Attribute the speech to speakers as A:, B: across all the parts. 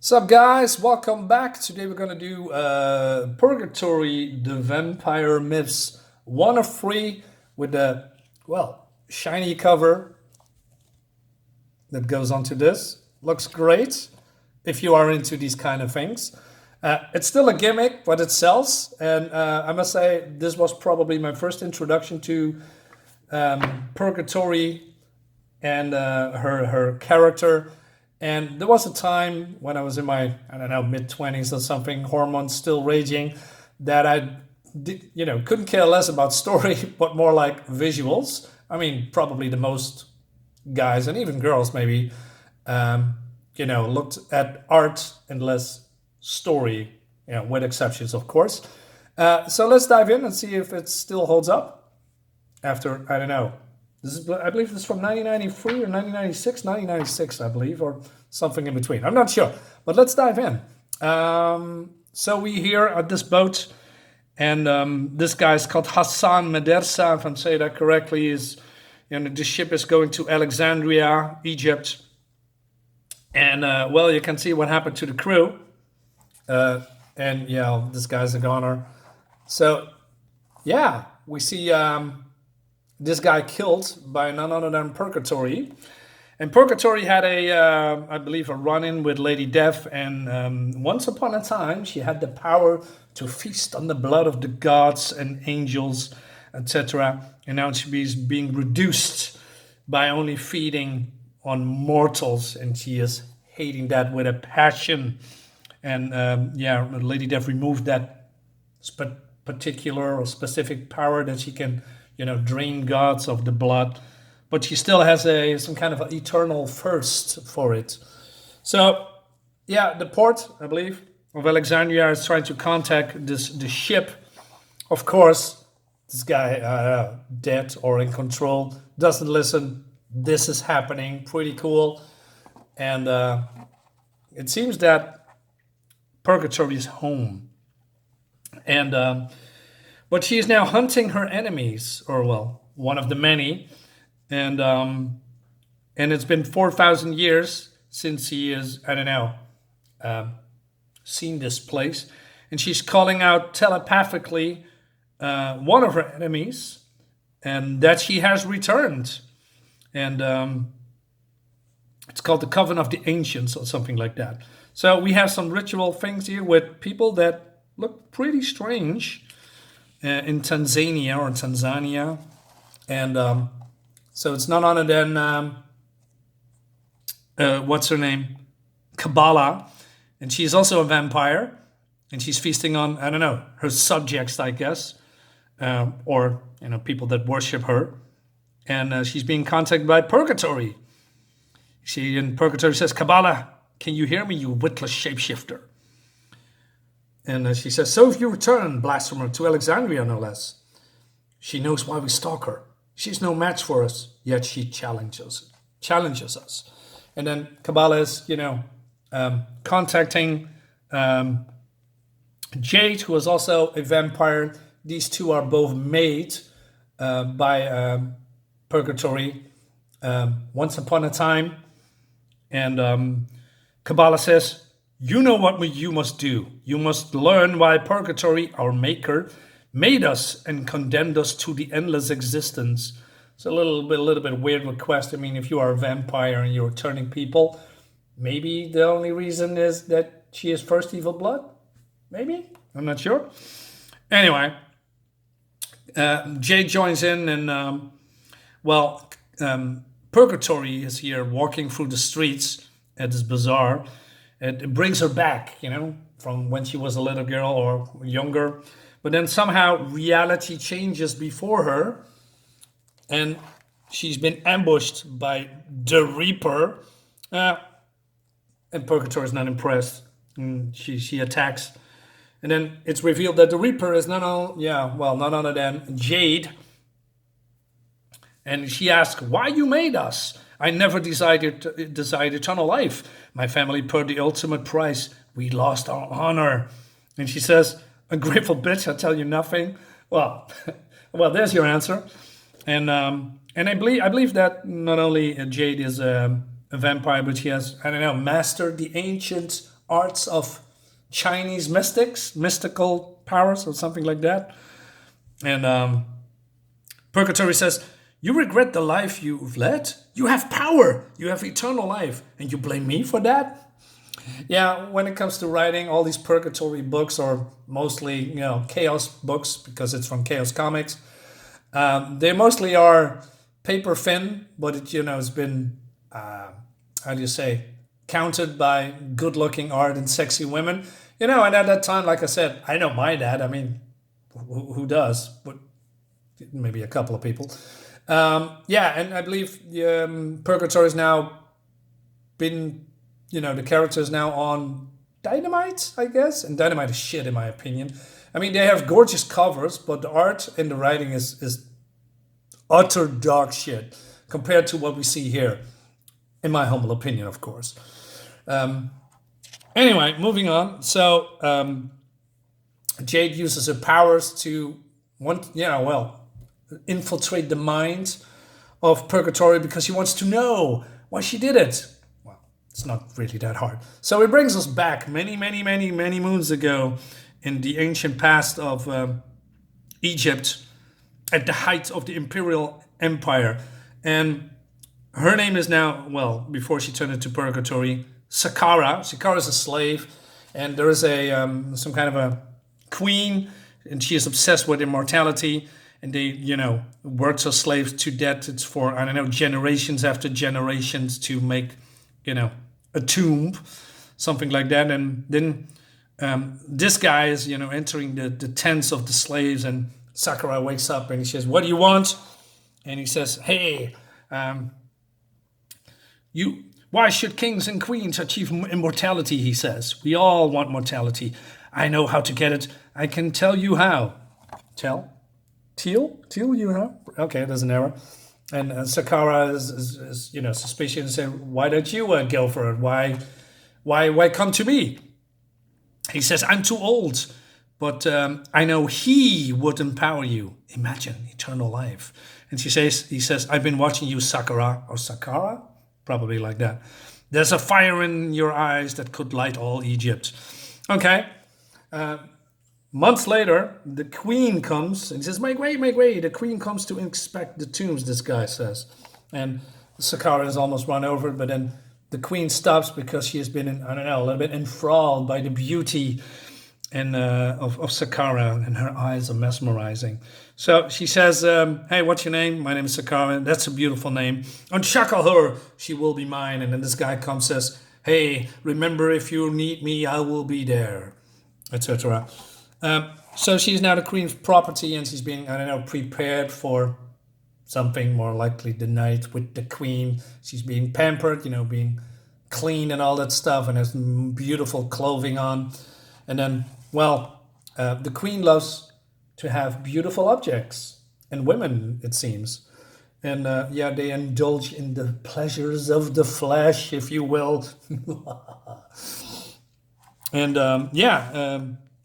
A: Sup guys, welcome back. Today we're gonna do Purgatory, the Vampire Myths 1 of 3 with the, shiny cover that goes onto this. Looks great if you are into these kind of things. It's still a gimmick, but it sells. And I must say, this was probably my first introduction to Purgatory and her character. And there was a time when I was in my, I don't know, mid-20s or something, hormones still raging, that couldn't care less about story, but more like visuals. I mean, probably the most guys and even girls maybe, looked at art and less story, with exceptions, of course. So let's dive in and see if it still holds up after, I don't know, I believe this is from 1993 or 1996, 1996, I believe, or something in between. I'm not sure, but let's dive in. So we here at this boat, and this guy is called Hassan Medersa, if I'm saying that correctly. Is the ship is going to Alexandria, Egypt, and you can see what happened to the crew. This guy's a goner. So yeah, we see. This guy killed by none other than Purgatory. And Purgatory had I believe, a run-in with Lady Death. And once upon a time, she had the power to feast on the blood of the gods and angels, etc. And now she's being reduced by only feeding on mortals. And she is hating that with a passion. And Lady Death removed that particular or specific power that she can drain gods of the blood, but she still has some kind of eternal thirst for it. So, the port, I believe, of Alexandria is trying to contact the ship. Of course, this guy, dead or in control, doesn't listen. This is happening. Pretty cool. And it seems that Purgatory is home. And but she is now hunting her enemies, or one of the many, and it's been 4,000 years since he has, seen this place, and she's calling out telepathically one of her enemies, and that she has returned, and it's called the Coven of the Ancients or something like that. So we have some ritual things here with people that look pretty strange. In Tanzania, and so it's none other than what's her name, Kabbalah, and she's also a vampire, and she's feasting on her subjects, I guess, or people that worship her, and she's being contacted by Purgatory. She in Purgatory says, "Kabbalah, can you hear me, you witless shapeshifter?" And she says, "So if you return, blasphemer, to Alexandria, no less." She knows why we stalk her. She's no match for us, yet she challenges us. And then Kabbalah is, contacting Jade, who is also a vampire. These two are both made by Purgatory once upon a time. And Kabbalah says, "You know what you must do. You must learn why Purgatory, our maker, made us and condemned us to the endless existence." It's a little bit weird request. I mean, if you are a vampire and you're turning people, maybe the only reason is that she is first evil blood. Maybe, I'm not sure. Anyway, Jade joins in, and Purgatory is here walking through the streets at this bazaar. It brings her back, from when she was a little girl or younger. But then somehow reality changes before her. And she's been ambushed by the Reaper. And Purgatory is not impressed. And she attacks. And then it's revealed that the Reaper is none other than Jade. And she asks, "Why you made us? I never desired eternal life. My family paid the ultimate price. We lost our honor." And she says, "Ungrateful bitch, I tell you nothing." Well, there's your answer. And I believe that not only Jade is a vampire, but she has, mastered the ancient arts of Chinese mystics, mystical powers or something like that. And Purgatory says, you regret the life you've led? You have power, you have eternal life, and you blame me for that? Yeah, when it comes to writing, all these Purgatory books are mostly, Chaos books because it's from Chaos Comics. They mostly are paper thin, but it's been, how do you say, counted by good-looking art and sexy women. And at that time, like I said, I know my dad. I mean, who does? But maybe a couple of people. Yeah, and I believe Purgatory has now been, the character is now on Dynamite, I guess. And Dynamite is shit, in my opinion. I mean, they have gorgeous covers, but the art and the writing is utter dog shit compared to what we see here, in my humble opinion, of course. Anyway, moving on. So Jade uses her powers to infiltrate the mind of Purgatory because she wants to know why she did it. Well, it's not really that hard. So it brings us back many, many, many, many moons ago in the ancient past of Egypt, at the height of the imperial empire. And her name is now, before she turned into Purgatory, Sakara. Sakara is a slave, and there is some kind of a queen, and she is obsessed with immortality, and they, works her slaves to death. It's for, generations after generations to make, a tomb, something like that. And then this guy is, entering the tents of the slaves, and Sakura wakes up and he says, what do you want? And he says, hey, why should kings and queens achieve immortality, he says. We all want mortality. I know how to get it. I can tell you how. Tell you how? Okay, there's an error. And Sakura is suspicious and says, why don't you go for it? Why come to me? He says, I'm too old, but I know he would empower you. Imagine eternal life. And he says, I've been watching you, Sakura, or Sakara, probably like that. There's a fire in your eyes that could light all Egypt. Okay. Months later, the queen comes and says, make way. The queen comes to inspect the tombs, this guy says. And Sakara is almost run over, but then the queen stops because she has been, a little bit enthralled by the beauty and of Sakara, and her eyes are mesmerizing. So she says, hey, what's your name? My name is Sakara. That's a beautiful name. Unshackle her. She will be mine. And then this guy comes and says, hey, remember, if you need me, I will be there, etc. So she's now the queen's property, and she's being, prepared for something, more likely the night with the queen. She's being pampered, being clean and all that stuff, and has beautiful clothing on. And then, the queen loves to have beautiful objects and women, it seems. And they indulge in the pleasures of the flesh, if you will. And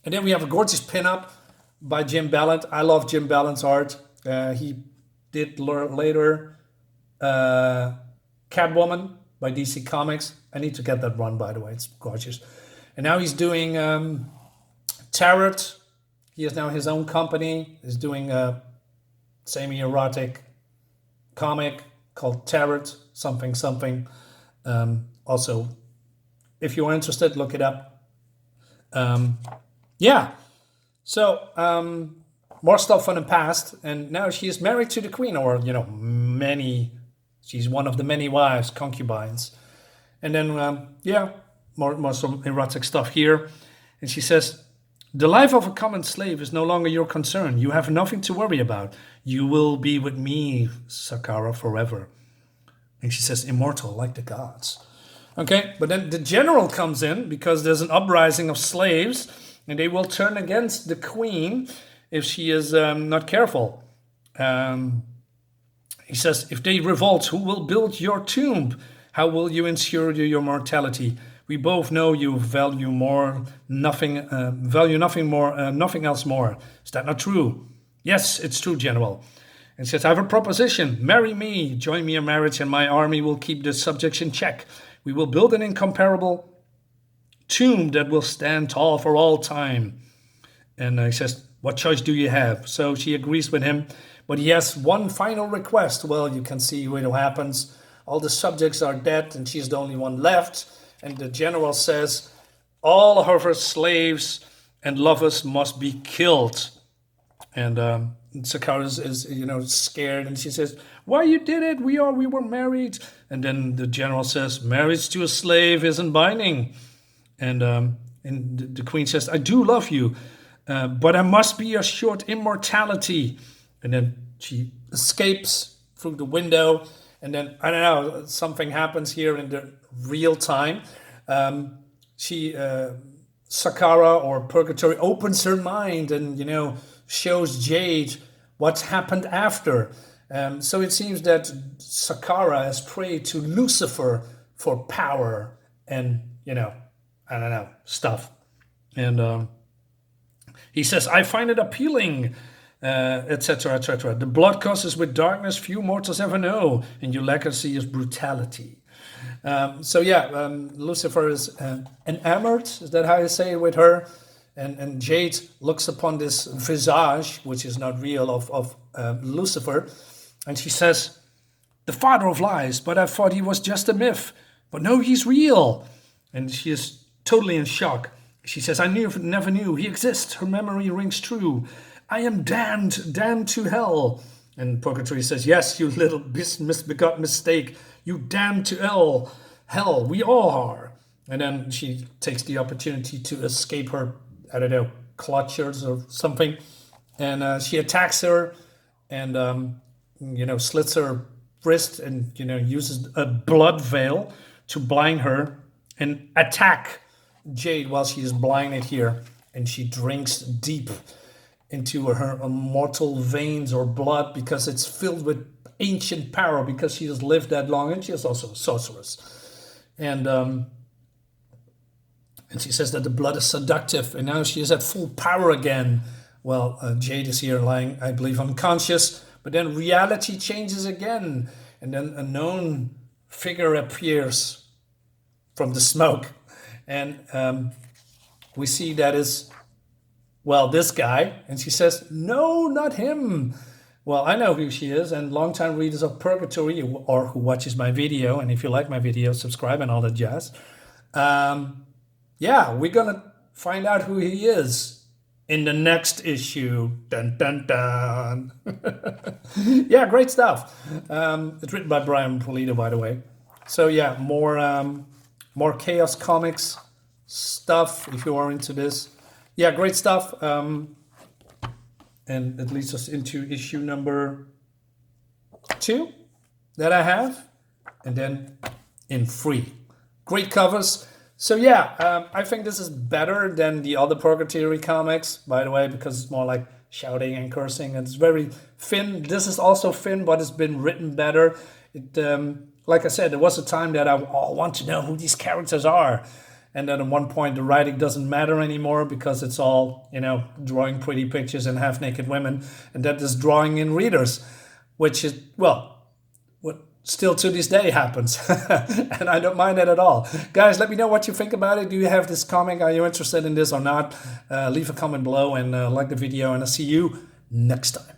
A: and then we have a gorgeous pinup by Jim Ballant. I love Jim Ballant's art. He did later Catwoman by DC Comics. I need to get that run, by the way. It's gorgeous. And now he's doing Tarot. He has now his own company. He's doing a semi-erotic comic called Tarot, something. Also, if you're interested, look it up. So more stuff from the past, and now she is married to the queen, or she's one of the many wives, concubines. And then more some erotic stuff here. And she says, the life of a common slave is no longer your concern. You have nothing to worry about. You will be with me, Sakara, forever. And she says, immortal like the gods. Okay, but then the general comes in because there's an uprising of slaves, and they will turn against the queen if she is not careful. He says, if they revolt, who will build your tomb? How will you ensure your mortality? We both know you value nothing else more. Is that not true? Yes, it's true, General. And says, I have a proposition. Marry me. Join me in marriage, and my army will keep the subjects in check. We will build an incomparable tomb that will stand tall for all time. And he says, what choice do you have? So she agrees with him, but he has one final request. Well, you can see what happens. All the subjects are dead and she's the only one left. And the general says, all of her slaves and lovers must be killed. And Sakara is scared, and she says, why you did it? We were married. And then the general says, marriage to a slave isn't binding. And the queen says, I do love you, but I must be assured immortality. And then she escapes through the window. And then, I don't know, something happens here in the real time. Sakara, or Purgatory, opens her mind and, shows Jade what's happened after. So it seems that Sakara has prayed to Lucifer for power and, I don't know, stuff. And he says, I find it appealing, etc., etc. The blood causes with darkness few mortals ever know, and your legacy is brutality. Lucifer is enamored, is that how you say it, with her? And Jade looks upon this visage, which is not real, of Lucifer, and she says, the father of lies, but I thought he was just a myth. But no, he's real. And she is totally in shock. She says, I never knew he exists. Her memory rings true. I am damned to hell. And Purgatory says, yes, you little misbegot mistake. You damned to hell. We all are. And then she takes the opportunity to escape her, I don't know, clutchers or something. And she attacks her and, slits her wrist and, uses a blood veil to blind her and attack Jade while she is blinded here. And she drinks deep into her immortal veins or blood because it's filled with ancient power, because she has lived that long, and she is also a sorceress. And she says that the blood is seductive, and now she is at full power again. Well, Jade is here lying, I believe, unconscious, but then reality changes again, and then a known figure appears from the smoke, and we see that is, well, this guy, and she says, no, not him. Well, I know who she is, and longtime readers of Purgatory, or who watches my video, and if you like my video, subscribe and all that jazz. We're gonna find out who he is in the next issue. Dun, dun, dun. Yeah, great stuff. It's written by Brian Pulido, by the way. So yeah, more Chaos Comics stuff, if you are into this. Yeah, great stuff. And it leads us into issue number 2 that I have. And then in 3. Great covers. So yeah, I think this is better than the other Purgatory comics, by the way, because it's more like shouting and cursing. And it's very thin. This is also thin, but it's been written better. It, like I said, there was a time that I want to know who these characters are. And then at one point, the writing doesn't matter anymore because it's all, drawing pretty pictures and half-naked women. And that is drawing in readers, which is, well, what still to this day happens. And I don't mind that at all. Guys, let me know what you think about it. Do you have this comic? Are you interested in this or not? Leave a comment below and like the video. And I'll see you next time.